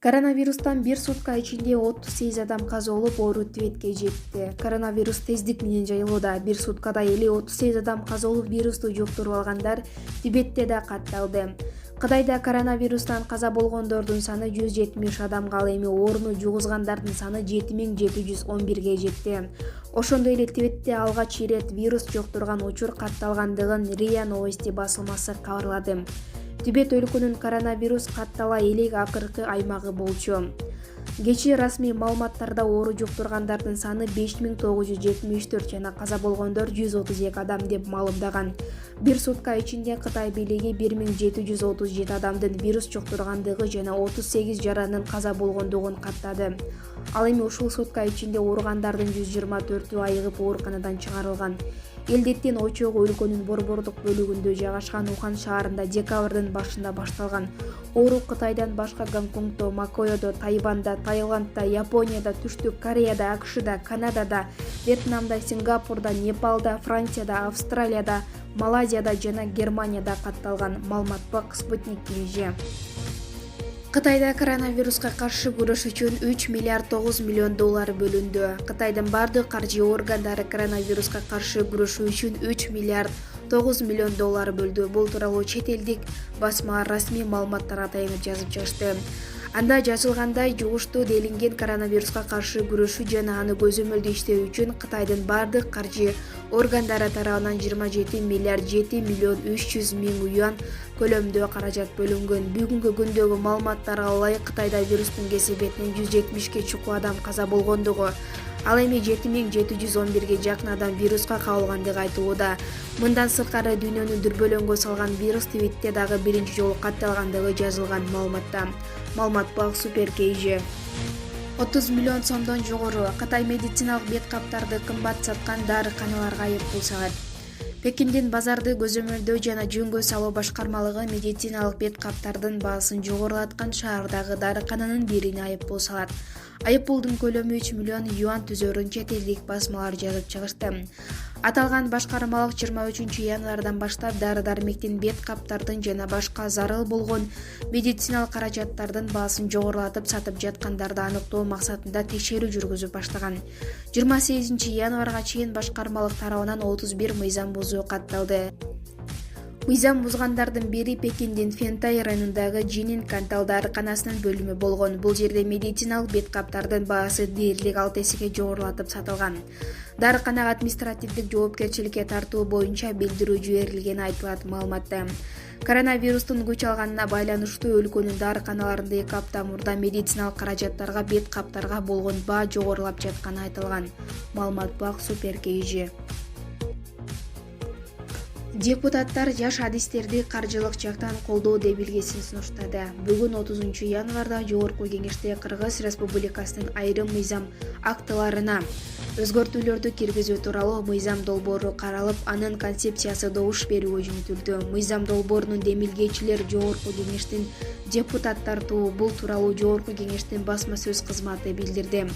Коронавирустан бир сутка ичинде 38 адам каза болуп, оору Тибетке жетти. Коронавирус тездик менен жайылууда. Бир суткада эле 38 адам каза болуп, вирусту жуктуруп алгандар Тибетте да катталды. Кытайда коронавирустан каза болгондордун саны 170 адамга, ал эми ооруну жугузгандардын саны 7711ге жетти. Ошондой эле Тибетте алгач ирет вирус жуктурган учур катталгандыгын РИА Новости басылмасы кабарлады. Тибет өлкөнүн коронавирус каттала элек акыркы аймагы болчу. Кечээ расмий маалыматтарда оору жуктургандардын саны 5974 жана каза болгондор 132 адам деп маалымдаган. Бир сутка ичинде Кытай бийлиги 1737 адамдын вирус жуктургандыгы жана 38 жаранын каза болгондугун каттады. Ал эми ушул сутка ичинде ооругандардын 124 айыгып ооруканадан чыгарылган. Элдеттин очогу өлкөнүн борбордук бөлүгүндө жайгашкан Ухан шаарында декабрдын башында башталган. Оору Кытайдан башка Гонконгдо, Макоодо, Тайванда, Таиландда, Японияда, Түштүк Кореяда, АКШда, Канадада, Вьетнамда, Сингапурда, Непалда, Францияда, Австралияда, Малайзияда жана Германияда катталган. Маалымат бак Спутник ТВ. Кытайда коронавируска каршы күрөш үчүн 3 миллиард 9 миллион доллар бөлүндү. Кытайдын бардык каржы органдары коронавируска каршы күрөшүү үчүн 3 миллиард 9 миллион доллар бөлдү. Бул тууралуу чет элдик басма расмий маалыматтарга таянып жазып чыгышты. Анда жазылгандай, жугуштуу делинген коронавируска каршы күрөшүү жана аны көзөмөлдөө иштөө үчүн Кытайдын бардык каржы органдары тарабынан 27 миллиард 7 миллион 300 миң юан көлөмдө каражат бөлүнгөн. Бүгүнкү күндөгү маалыматтарга ылайык Кытайда вирустун кесепетинен 170ке чукул адам каза болгондугу, ал эми 7711ге жакын адам вируска кабылгандыгы айтылууда. Мындан сырткары дүйнөнү дүрбөлөңгө салган вирус Тибетте дагы биринчи жолу катталгандыгы жазылган маалыматта. Маалымат бак Супер KG. 30 миллион сомдон жогору Кытай медициналык бет каптарды кымбат саткан дарыканаларга айыппул салат. Пекиндин базарды көзөмөлдөө жана жөнгө салуу башкармалыгы медициналык бет каптардын баасын жогорулаткан шаардагы дарыкананын бирине айыппул салат. Айыппулдун көлөмү 3 миллион юан түзөрүн чет элдик басмалар жазып чыгышты. Аталган башкармалык 23 январдан баштап дары-дармектин, бет каптардын жана башка зарыл болгон медициналык каражаттардын баасын жогорулатып сатып жаткандарды аныктоо максатында текшерүү жүргүзүп баштаган. 28 январга чейин башкармалык тарабынан 31 мыйзам бузуу катталды. Мыйзам бузгандардын бири Пекиндин Фентай районундагы Жинин Кантал дарыканасынын бөлүмү болгон. Бул жерде медициналык бет каптардын баасы дээрлик 6 эсеге жогорулатып сатылган. Дарыканага административдик жоопкерчиликке тартуу боюнча билдирүү жиберилгени айтылат маалыматта. Коронавирустун күч алганына байланыштуу өлкөнүн дарыканаларында 2 апта мурда медициналык каражаттарга, бет каптарга болгон баа жогорулап жатканы айтылган. Маалымат бак Супер KG. Депутаттар жаш адистерди каржылык жактан колдоо белгисин сунуштады. Бүгүн 30 январда Жогорку кеңеште Кыргыз Республикасынын айрым мыйзам актыларына өзгөртүүлөрдү киргизүү тууралуу мыйзам долбоору каралып, анын концепциясы добуш берүүгө жөнөтүлдү. Мыйзам долбоорунун демилгечилер Жогорку кеңештин депутаттары бул тууралуу Жогорку кеңештин басма сөз кызматы билдирди.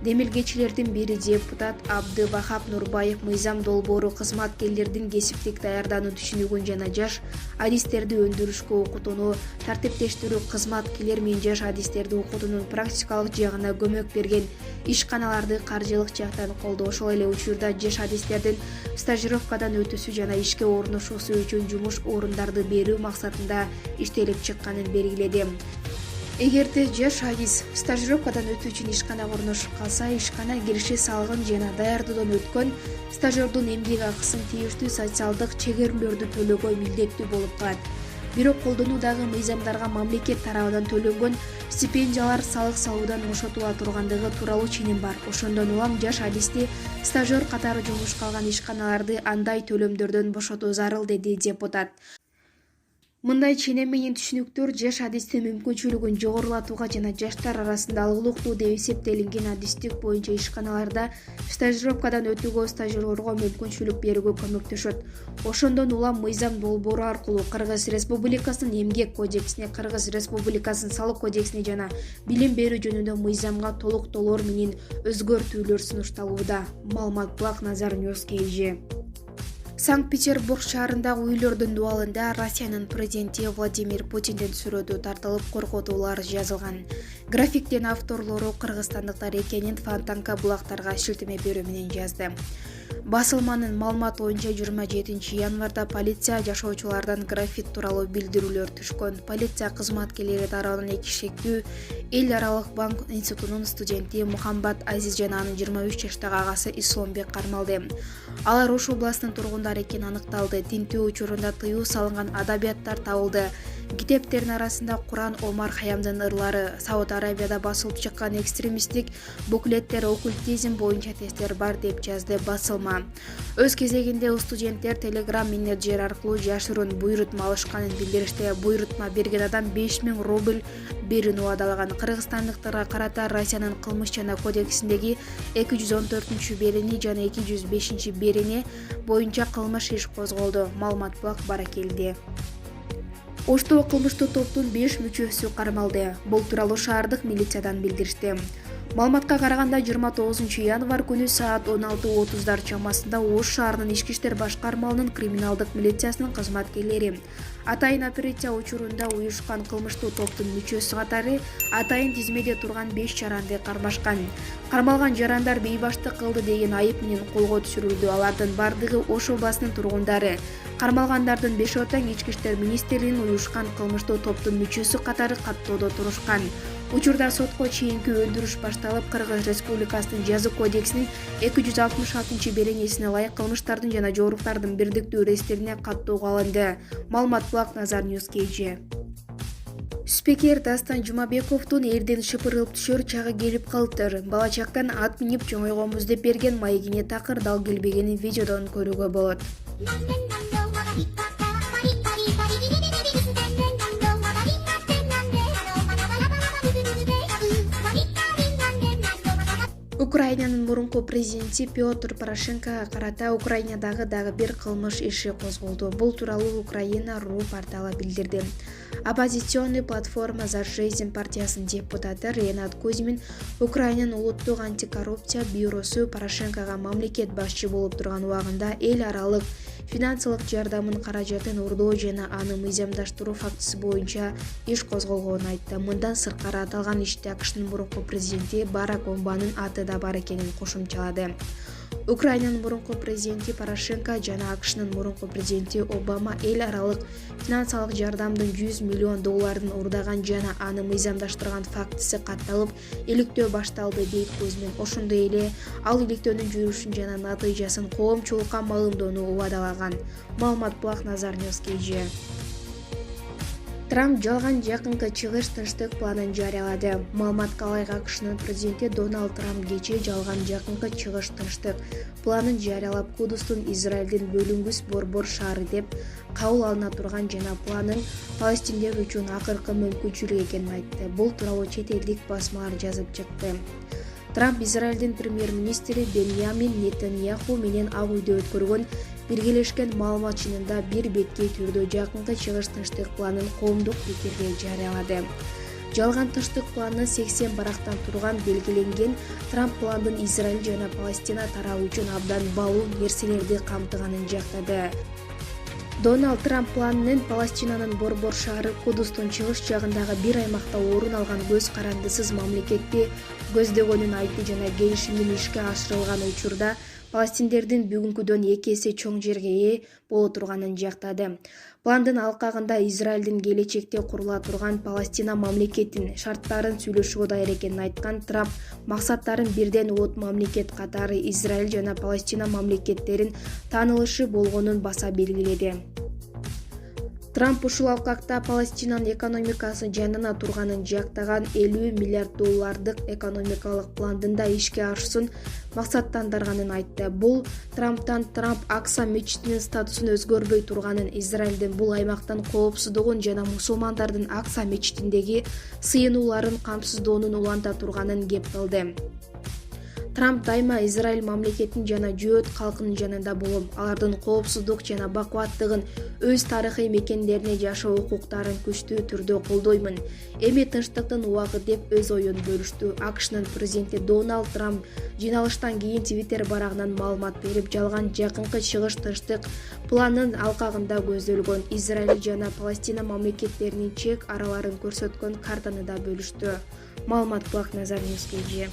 Демилгечилердин бири депутат Абдывахап Нурбаев мыйзам долбоору кызматкерлердин кесиптик даярдануу түшүнүгүн жана жаш адистерди өндүрүшкө окутууну тартиптештирүү, кызматкерлер менен жаш адистерди окутуунун практикалык жагына көмөк берген ишканаларды каржылык жактан колдоо, ошол эле учурда жаш адистердин стажировкадан өтүүсү жана ишке орношуусу үчүн жумуш орундарды берүү максатында иштелип чыкканын белгиледи. Эгерде жаш адис стажировкадан өтүү үчүн ишканага орношуп калса, ишкана кириши салыгын жана даярдоодон өткөн стажердун эмгек акысын тийиштүү социалдык чегерүүлөрдү төлөөгө милдеттүү болуп калат. Бирок колдонуудагы мыйзамдарга мамлекет тарабынан төлөнгөн стипендиялар салык салуудан бошотула тургандыгы тууралуу ченем бар. Ошондон улам жаш адисти стажер катары жумушка алган ишканаларды андай төлөмдөрдөн бошотуу зарыл, деди депутат. Мындай ченем менен түшүнүктөр жаш адистин мүмкүнчүлүгүн жогорулатууга жана жаштар арасында алгылыктуу деп эсептелинген адистик боюнча ишканаларда стажировкадан өтүүгө стажерлорго мүмкүнчүлүк берүүгө көмөктөшөт. Ошондон улам мыйзам долбоору аркылуу Кыргыз Республикасынын Эмгек кодексине, Кыргыз Республикасынын Салык кодексине жана билим берүү жөнүндө мыйзамга толуктоолор менен өзгөртүүлөр сунушталууда. Маалымат Булак Назар News KG. Санкт-Петербург шаарындагы үйлөрдүн дубалында Россиянын президенти Владимир Путиндин сүрөтү тартылып коркутуулар жазылган. Графиктин авторлору кыргызстандыктар экенин Фонтанка булактарга шилтеме берүү менен жазды. Басылманын маалыматы боюнча 27 январда полиция жашоочулардан граффит тууралуу билдирүүлөр түшкөн. Полиция кызматкерлери тарабынан экишектүү эл аралык банк институтунун студенти Мухамбат Азиз жана анын 23 жаштагы агасы Исломбек кармалды. Алар Ош областынын тургундары экени аныкталды. Тинтүү учурунда тыюу салынган адабияттар табылды. Китептердин арасында Куран, Омар Хаямдын ырлары, Сауд Арабияда басылып чыккан экстремисттик буклеттер, оккультизм боюнча тесттер бар деп жазды басылма. Өз кезегинде студенттер Telegram менеджер аркылуу жашыруун буйрутма алышканын билдиришти. Буйрутма берген адам 5000 рубль берүүнү убадалаган. Кыргызстандыктарга карата Россиянын кылмыш жана кодексиндеги 214-берени жана 205-берени боюнча кылмыш иш козголду. Маалымат булак Баракелде. Оштогу кылмыштуу топтун 5 мүчөсү кармалды. Бул тууралуу шаардык милициядан билдиришти. Маалыматка караганда 29 январ күнү саат 16:30 чамасында Ош шаарынын Ички иштер башкармалынын криминалдык милициясынын кызматкерлери атайын операция учурунда уюшкан кылмыштуу топтун мүчөсү катары атайын тизмеде турган 5 жаранды кармашкан. Кармалган жарандар бейбаштык кылды деген айып менен колго түшүрүлдү. Алардын бардыгы Ош областынын тургундары. Кармалгандардын 5 тең Ички иштер министрлигинин уюшкан кылмыштуу топтун мүчөсү катары каттоодо турушкан. Учурда сотко чейинки өндүрүш башталып, Кыргыз Республикасынын жаза кодексинин 266-беренесине ылайык кылмыштардын жана жоруктардын бирдиктүү реестрине каттоого алынды. Маалымат булак Назар Ньюс KG. Спикер Дастан Жумабековдун эрден шыпырылып түшөр чагы келип калыптыр. Бала чактан ат минип чоңойгонбуз деп берген маегине такыр дал келбегенин видеодон көрүүгө болот. Украинанын мурунку президенти Петр Порошенкого карата Украинадагы дагы бир кылмыш иши козголду. Бул тууралуу Украина.ру порталы билдирди. Оппозиционный платформа «За жизнь» партиясынын депутаты Ренат Кузьмин Украинанын улуттук антикоррупция бюросу Порошенкого мамлекет башчы болуп турган убагында эл аралык финансылык жардамын каражатын урдоо жана аны мыйзамдаштыруу фактысы боюнча иш козголгонун айтты. Мындан сырткары аталган иште АКШнын мурунку президенти Барак Обаманын аты да бар экенин кошумчалады. Украинанын мурунку президенти Порошенко жана АКШнын мурунку президенти Обама эл аралык финансылык жардамдын 100 миллион долларын урдаган жана аны мыйзамдаштырган фактысы катталып, иликтөө башталды дейт Кузьмин. Ошондой эле ал иликтөөнүн жүрүшүн жана натыйжасын коомчулукка маалымдоону убадалаган. Маалымат булак Назар Ньюс KG. Трамп жалган жакынкы чыгыш тынчтык планын жарыялады. Маалыматка ылайык АКШнын президенти Дональд Трамп кечээ жалган жакынкы чыгыш тынчтык планын жарыялап, Кудустун Израилдин бөлүнгүс борбор шаары деп кабыл алына турган жана планын палестиндер үчүн акыркы мүмкүнчүлүк экенин айтты. Бул тууралуу чет элдик басмалар жазып чыкты. Трамп Израилдин премьер-министри Беньямин Нетаньяху менен Ак үйдө өткөргөн биргелешкен маалымат жыйынында бир беткей түрдө жакынкы чыгыш тынчтык планын коомдук пикирге жарыялады. Жалган тынчтык планы 80 барактан турган белгиленген. Трамп пландын Израиль жана Палестина тарабы үчүн абдан баалуу нерселерди камтыганын жактады. Дональд Трамп планынын Палестинанын борбор шаары Кудустун чыгыш жагындагы бир аймакта орун алган көз карандысыз мамлекетти көздөгөнүн айтты жана келишимдин ишке ашырылган учурда палестиндердин бүгүнкүдөн 2 эсе чоң жерге ээ боло турганын жактады. Пландын алкагында Израилдин келечекте курула турган Палестина мамлекетинин шарттарын сүйлөшүүгө даяр экенин айткан Трамп максаттарын бирден улут мамлекет катары Израиль жана Палестина мамлекеттерин таанылышы болгонун баса белгиледи. Трамп ушул алкакта Палестинанын экономикасын жанына турганын жактаган 50 миллиард доллардык экономикалык пландын да ишке ашуусун максаттандырганын айтты. Бул Трамптан Трамп Акса мечитинин статусун өзгөрбөй турганын, Израилдин бул аймактан коопсуздугун жана мусулмандардын Акса мечитиндеги сыйынууларын камсыздоонун уланта турганын кеп кылды. Трамп дайыма Израиль мамлекетинин жана жөөт калкынын жанында болом. Алардын коопсуздук жана бакубаттыгын, өз тарыхый мекендерине жашоо укуктарын күчтүү түрдө колдоймун. Эми тынчтыктын убагы деп өз оюн бөлүштү. АКШнын президенти Дональд Трамп жыйналыштан кийин Twitter барагынан маалымат берип, жалган жакынкы чыгыш тынчтык планынын алкагында көздөлгөн Израиль жана Палестина мамлекеттеринин чек араларын көрсөткөн картаны да бөлүштү. Маалымат Булак Назар Ньюске.